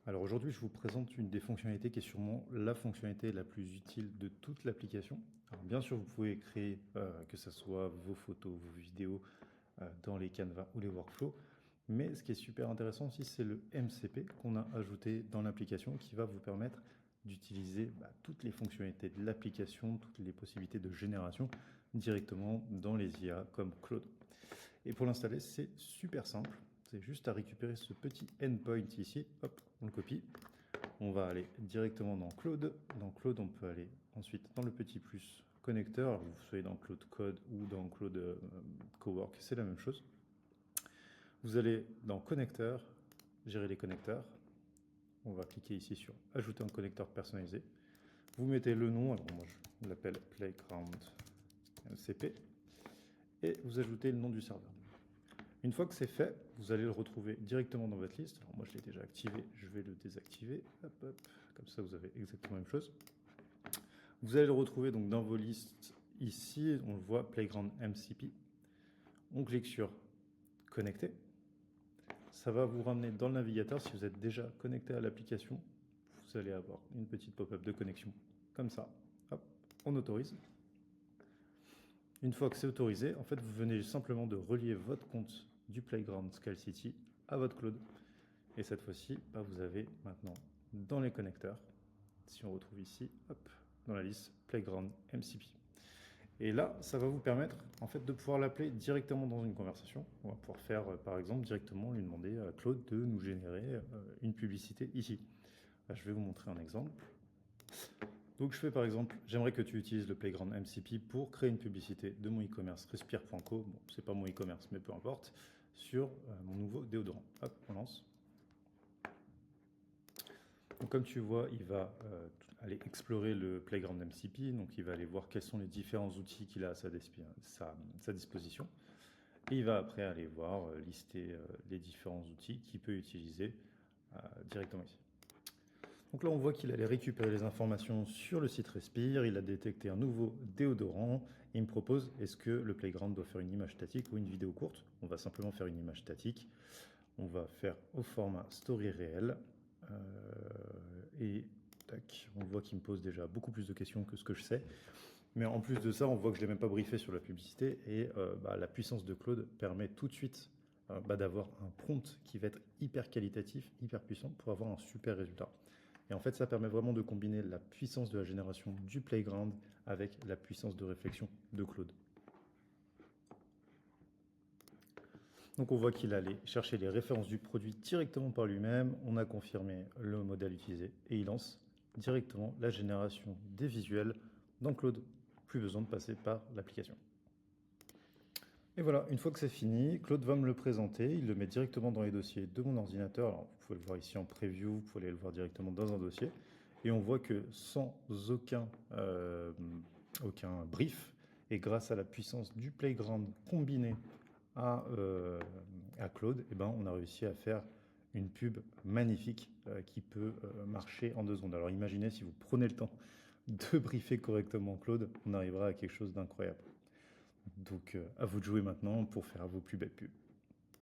Alors aujourd'hui, je vous présente une des fonctionnalités qui est sûrement la fonctionnalité la plus utile de toute l'application. Alors bien sûr, vous pouvez créer, que ce soit vos photos, vos vidéos, dans les Canva ou les workflows. Mais ce qui est super intéressant aussi, c'est le MCP qu'on a ajouté dans l'application qui va vous permettre d'utiliser toutes les fonctionnalités de l'application, toutes les possibilités de génération directement dans les IA comme Claude. Et pour l'installer, c'est super simple. C'est juste à récupérer ce petit endpoint ici. Hop, on le copie. On va aller directement dans Claude. Dans Claude, on peut aller ensuite dans le petit plus connecteur. Alors, vous soyez dans Claude Code ou dans Claude Cowork, c'est la même chose. Vous allez dans connecteur, gérer les connecteurs. On va cliquer ici sur ajouter un connecteur personnalisé. Vous mettez le nom, alors moi je l'appelle Playground MCP, et vous ajoutez le nom du serveur. Une fois que c'est fait, vous allez le retrouver directement dans votre liste. Alors moi, je l'ai déjà activé, je vais le désactiver. Hop, hop. Comme ça, vous avez exactement la même chose. Vous allez le retrouver donc dans vos listes ici. On le voit, Playground MCP. On clique sur Connecter. Ça va vous ramener dans le navigateur. Si vous êtes déjà connecté à l'application, vous allez avoir une petite pop-up de connexion. Comme ça. Hop, on autorise. Une fois que c'est autorisé, en fait, vous venez simplement de relier votre compte du Playground Scale-City à votre Claude. Et cette fois-ci, vous avez maintenant dans les connecteurs, si on retrouve ici, hop, dans la liste Playground MCP. Et là, ça va vous permettre en fait de pouvoir l'appeler directement dans une conversation. On va pouvoir faire, par exemple, directement lui demander à Claude de nous générer une publicité ici. Là, je vais vous montrer un exemple. Donc je fais par exemple, j'aimerais que tu utilises le Playground MCP pour créer une publicité de mon e-commerce respire.co, bon c'est pas mon e-commerce mais peu importe, sur mon nouveau déodorant. Hop, on lance. Donc comme tu vois, il va aller explorer le Playground MCP, donc il va aller voir quels sont les différents outils qu'il a à sa disposition. Et il va après aller voir, lister les différents outils qu'il peut utiliser directement ici. Donc là, on voit qu'il allait récupérer les informations sur le site Respire, il a détecté un nouveau déodorant, et il me propose, est-ce que le Playground doit faire une image statique ou une vidéo courte? On va simplement faire une image statique, on va faire au format story réel, et tac, on voit qu'il me pose déjà beaucoup plus de questions que ce que je sais. Mais en plus de ça, on voit que je ne l'ai même pas briefé sur la publicité, et la puissance de Claude permet tout de suite d'avoir un prompt qui va être hyper qualitatif, hyper puissant pour avoir un super résultat. Et en fait, ça permet vraiment de combiner la puissance de la génération du Playground avec la puissance de réflexion de Claude. Donc on voit qu'il allait chercher les références du produit directement par lui-même, on a confirmé le modèle utilisé et il lance directement la génération des visuels dans Claude. Plus besoin de passer par l'application. Et voilà, une fois que c'est fini, Claude va me le présenter, il le met directement dans les dossiers de mon ordinateur. Alors vous pouvez le voir ici en preview, vous pouvez aller le voir directement dans un dossier. Et on voit que sans aucun brief, et grâce à la puissance du Playground combiné à Claude, on a réussi à faire une pub magnifique qui peut marcher en 2 secondes. Alors imaginez si vous prenez le temps de briefer correctement Claude, on arrivera à quelque chose d'incroyable. Donc à vous de jouer maintenant pour faire vos plus belles pubs.